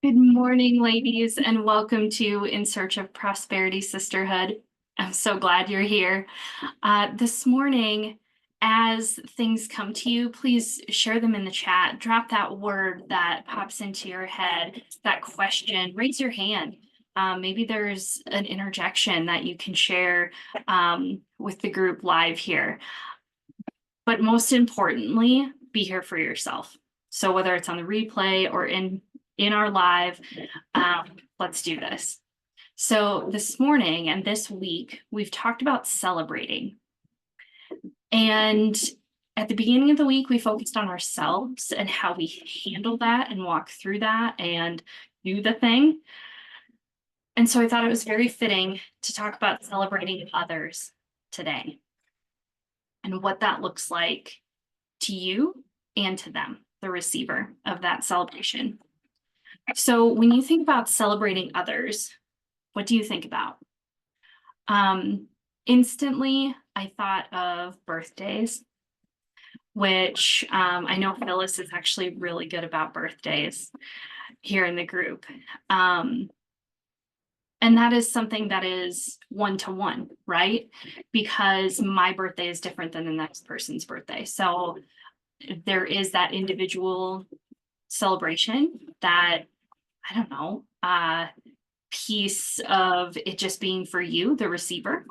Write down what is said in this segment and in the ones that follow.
Good morning, ladies, and welcome to In Search of Prosperity Sisterhood. I'm so glad you're here. This morning, as things come to you, please share them in the chat. Drop that word that pops into your head, that question, raise your hand. Maybe there's an interjection that you can share with the group live here. But most importantly, be here for yourself. So whether it's on the replay or in our live, let's do this. So this morning and this week, we've talked about celebrating. And at the beginning of the week, we focused on ourselves and how we handle that and walk through that and do the thing. And so I thought it was very fitting to talk about celebrating others today and what that looks like to you and to them, the receiver of that celebration. So when you think about celebrating others, what do you think about? Instantly, I thought of birthdays, which I know Phyllis is actually really good about birthdays here in the group. And that is something that is one-to-one, right? Because my birthday is different than the next person's birthday. So there is that individual celebration that, I don't know, piece of it just being for you, the receiver.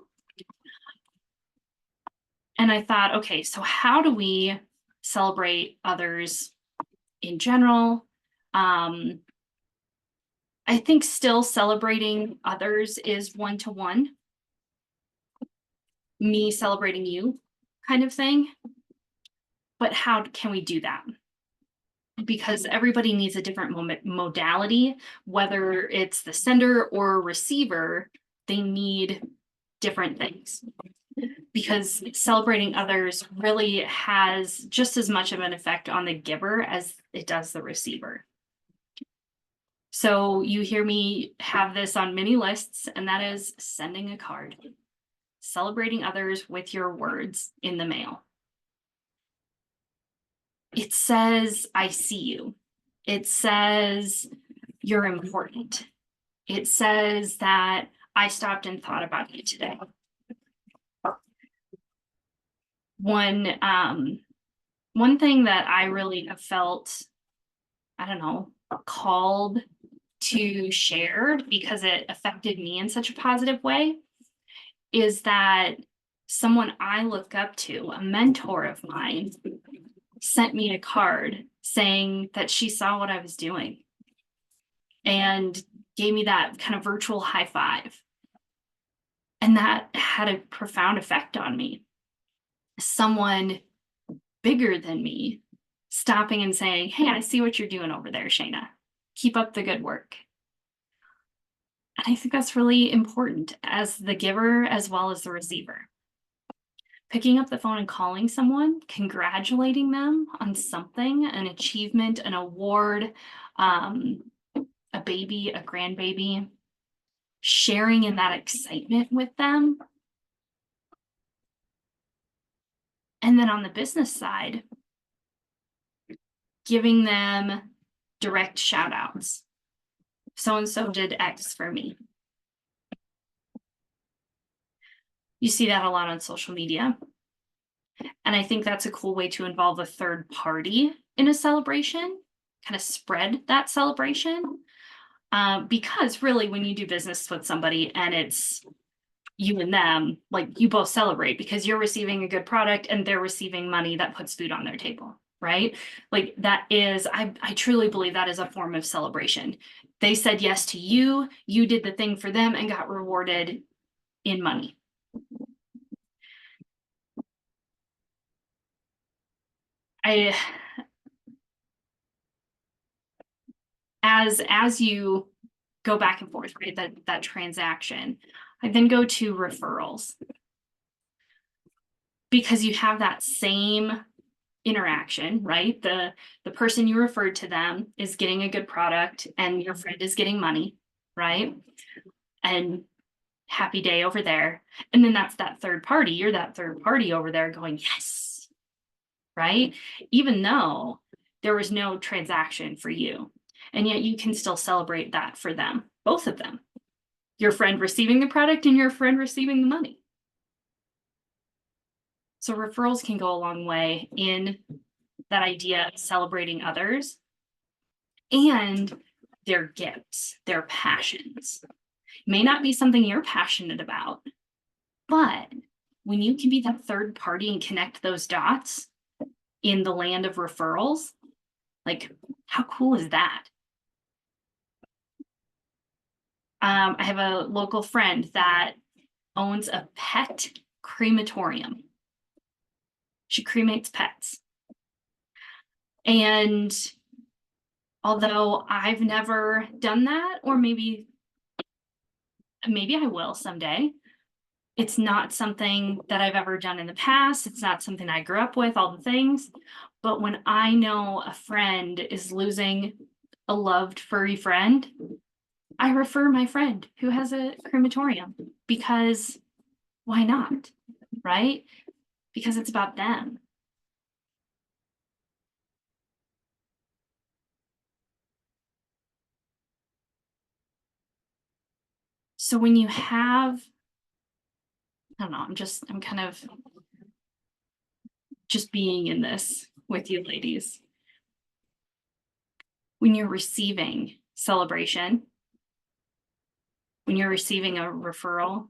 And I thought, okay, so how do we celebrate others in general? I think still celebrating others is one-to-one, me celebrating you kind of thing. But how can we do that? Because everybody needs a different modality, whether it's the sender or receiver, they need different things. Because celebrating others really has just as much of an effect on the giver as it does the receiver. So you hear me have this on many lists, and that is sending a card, celebrating others with your words in the mail. It says, I see you. It says, you're important. It says that I stopped and thought about you today. One thing that I really have felt, I don't know, called to share because it affected me in such a positive way is that someone I look up to, a mentor of mine, sent me a card saying that she saw what I was doing and gave me that kind of virtual high five. And that had a profound effect on me. Someone bigger than me stopping and saying, hey, I see what you're doing over there, Shaina. Keep up the good work. And I think that's really important as the giver as well as the receiver. Picking up the phone and calling someone, congratulating them on something, an achievement, an award, a baby, a grandbaby, sharing in that excitement with them. And then on the business side, giving them direct shout outs. So-and-so did X for me. You see that a lot on social media. And I think that's a cool way to involve a third party in a celebration, kind of spread that celebration. Because really, when you do business with somebody and it's you and them, like you both celebrate because you're receiving a good product and they're receiving money that puts food on their table, right? Like that is, I truly believe that is a form of celebration. They said yes to you, you did the thing for them and got rewarded in money. As you go back and forth, right, that transaction, I then go to referrals because you have that same interaction, right? The person you referred to them is getting a good product and your friend is getting money, right? And happy day over there. And then that's that third party. You're that third party over there going, yes, right? Even though there was no transaction for you. And yet you can still celebrate that for them, both of them. Your friend receiving the product and your friend receiving the money. So referrals can go a long way in that idea of celebrating others and their gifts, their passions. May not be something you're passionate about, but when you can be that third party and connect those dots in the land of referrals, like, how cool is that? I have a local friend that owns a pet crematorium. She cremates pets. And although I've never done that, or maybe I will someday, it's not something that I've ever done in the past. It's not something I grew up with, all the things. But when I know a friend is losing a loved furry friend, I refer my friend who has a crematorium, because why not, right? Because it's about them. So when you have, I don't know, I'm kind of just being in this with you ladies. When you're receiving celebration, when you're receiving a referral,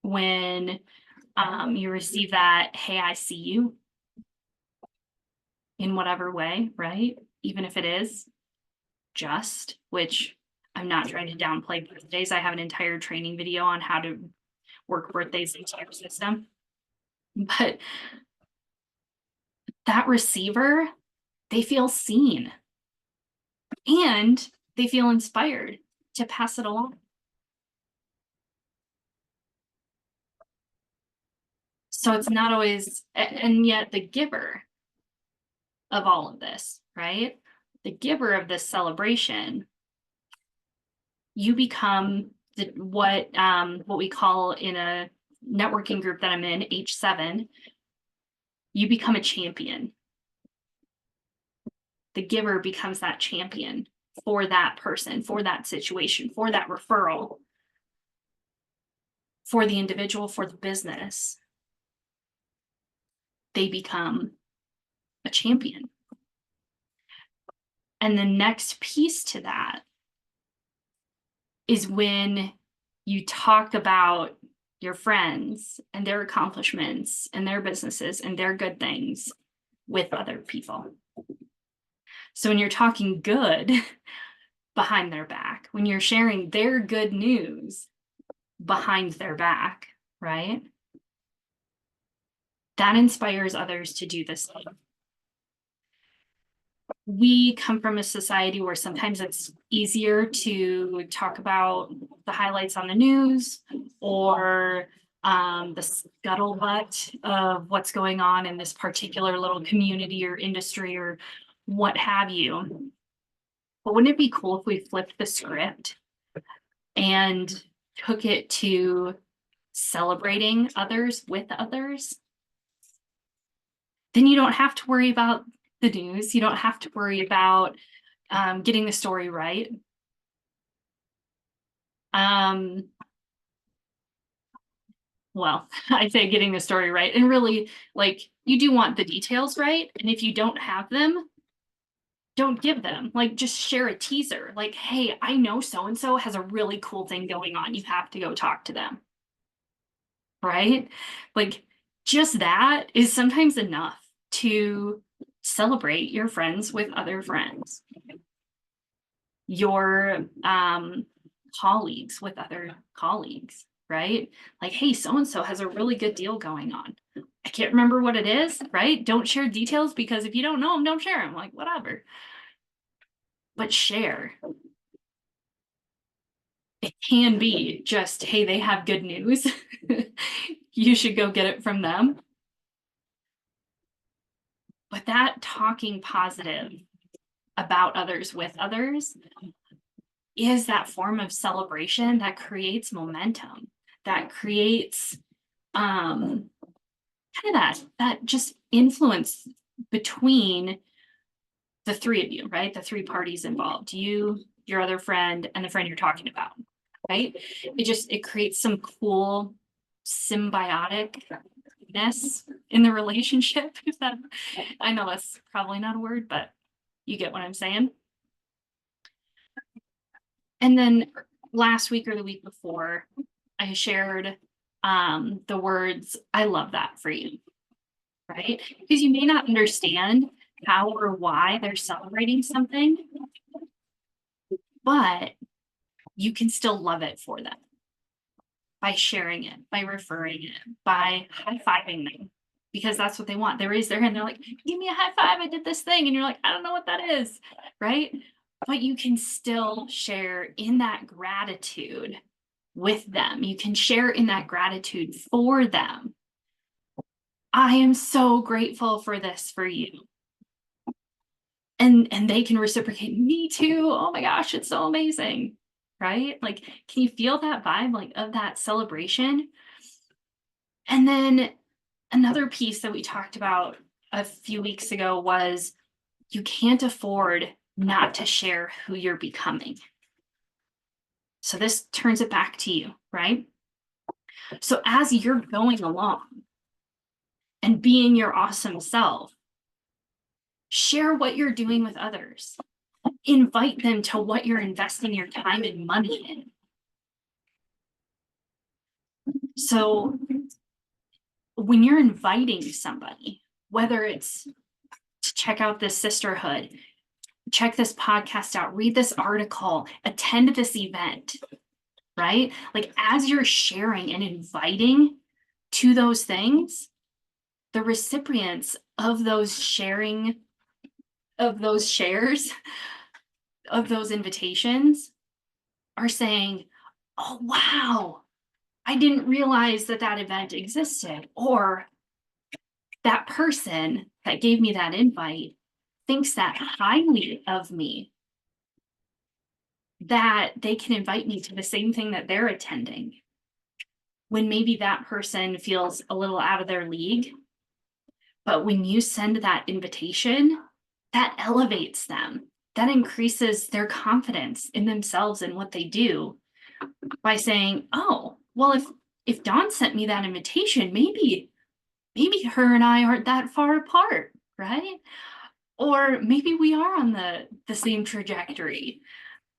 when you receive that, hey, I see you, in whatever way, right? Even if it is just, which I'm not trying to downplay birthdays. I have an entire training video on how to work birthdays into your system. But that receiver, they feel seen and they feel inspired to pass it along. So it's not always, and yet the giver of all of this, right? The giver of this celebration, you become what we call in a networking group that I'm in, H7, you become a champion. The giver becomes that champion for that person, for that situation, for that referral, for the individual, for the business. They become a champion. And the next piece to that is when you talk about your friends and their accomplishments and their businesses and their good things with other people. So when you're talking good behind their back, when you're sharing their good news behind their back, right? That inspires others to do the same. We come from a society where sometimes it's easier to talk about the highlights on the news or the scuttlebutt of what's going on in this particular little community or industry or what have you. But wouldn't it be cool if we flipped the script and took it to celebrating others with others? Then you don't have to worry about the news. You don't have to worry about getting the story right. Well, I say getting the story right. And really, like, you do want the details right. And if you don't have them, don't give them. Like, just share a teaser. Like, hey, I know so-and-so has a really cool thing going on. You have to go talk to them. Right? Like, just that is sometimes enough to celebrate your friends with other friends, your colleagues with other colleagues, right? Like, hey, so-and-so has a really good deal going on. I can't remember what it is, right? Don't share details, because if you don't know them, don't share them, like, whatever. But share. It can be just, hey, they have good news. You should go get it from them. But that talking positive about others with others is that form of celebration that creates momentum, that creates kind of that just influence between the three of you, right? The three parties involved, you, your other friend, and the friend you're talking about, right? It creates some cool symbioticness in the relationship. I know that's probably not a word, but you get what I'm saying. And then last week or the week before, I shared the words, I love that for you, right? Because you may not understand how or why they're celebrating something, but you can still love it for them by sharing it, by referring it, by high-fiving them, because that's what they want. They raise their hand, they're like, give me a high five, I did this thing. And you're like, I don't know what that is, right? But you can still share in that gratitude with them. You can share in that gratitude for them. I am so grateful for this for you. And they can reciprocate, me too. Oh my gosh, it's so amazing, right? Like, can you feel that vibe, like, of that celebration? And then another piece that we talked about a few weeks ago was you can't afford not to share who you're becoming. So this turns it back to you, right? So as you're going along and being your awesome self, share what you're doing with others. Invite them to what you're investing your time and money in. So when you're inviting somebody, whether it's to check out this sisterhood, check this podcast out, read this article, attend this event, right? Like, as you're sharing and inviting to those things, the recipients of those sharing, of those shares, of those invitations are saying, oh, wow, I didn't realize that that event existed. Or that person that gave me that invite thinks that highly of me, that they can invite me to the same thing that they're attending, when maybe that person feels a little out of their league. But when you send that invitation, that elevates them. That increases their confidence in themselves and what they do, by saying, oh, well, if Dawn sent me that invitation, maybe her and I aren't that far apart, right? Or maybe we are on the same trajectory.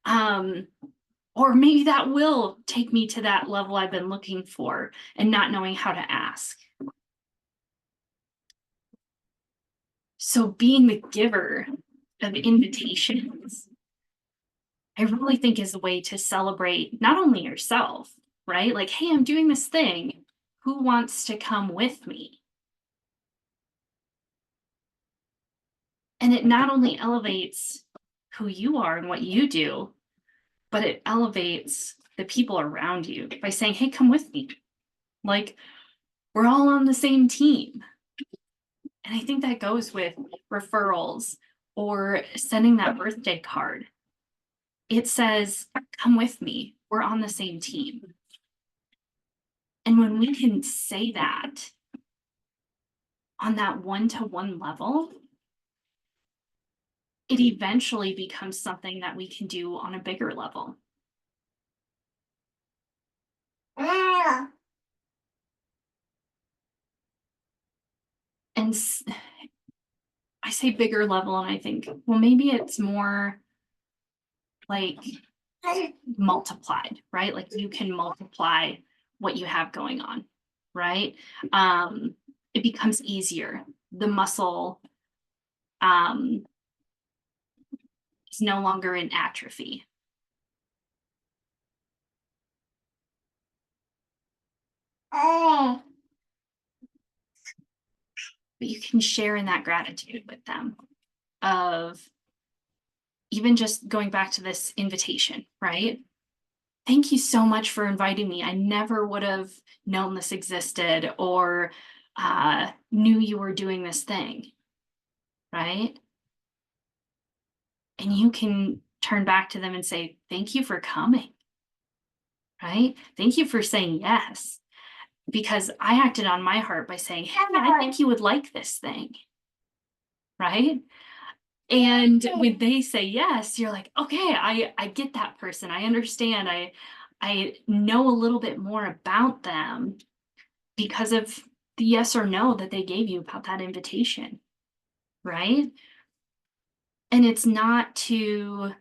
Or maybe that will take me to that level I've been looking for and not knowing how to ask. So being the giver of invitations, I really think, is a way to celebrate not only yourself, right? Like, hey, I'm doing this thing. Who wants to come with me? And it not only elevates who you are and what you do, but it elevates the people around you by saying, hey, come with me. Like, we're all on the same team. And I think that goes with referrals or sending that birthday card. It says, come with me. We're on the same team. And when we can say that on that one-to-one level, it eventually becomes something that we can do on a bigger level. And I say bigger level, and I think, well, maybe it's more like multiplied, right? Like, you can multiply what you have going on, right? It becomes easier. The muscle is no longer in atrophy. But you can share in that gratitude with them, of even just going back to this invitation, right? Thank you so much for inviting me. I never would have known this existed, or knew you were doing this thing, right? And you can turn back to them and say, thank you for coming, right? Thank you for saying yes, because I acted on my heart by saying, hey, I think you would like this thing, right? And when they say yes, you're like, okay, I get that person. I understand. I know a little bit more about them because of the yes or no that they gave you about that invitation, right? And it's not to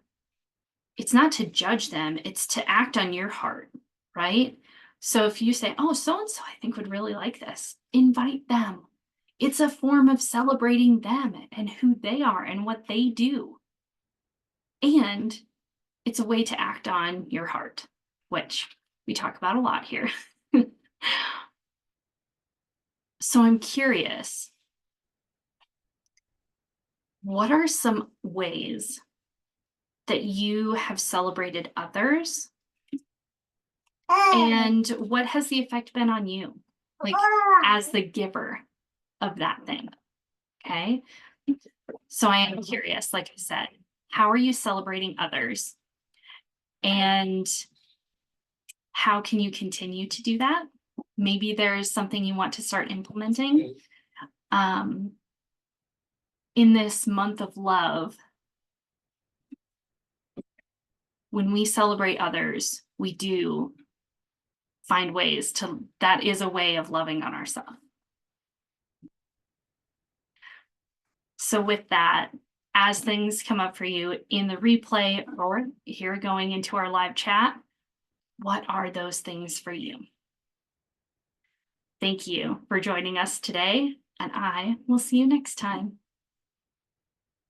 judge them, it's to act on your heart, right? So if you say, oh, so and so I think would really like this, invite them. It's a form of celebrating them and who they are and what they do. And it's a way to act on your heart, which we talk about a lot here. So I'm curious, what are some ways that you have celebrated others? And what has the effect been on you? Like as the giver of that thing. Okay. So I am curious, like I said, how are you celebrating others? And how can you continue to do that? Maybe there's something you want to start implementing. In this month of love, when we celebrate others, we do find ways to, that is a way of loving on ourselves. So with that, as things come up for you in the replay or here going into our live chat, what are those things for you? Thank you for joining us today, and I will see you next time.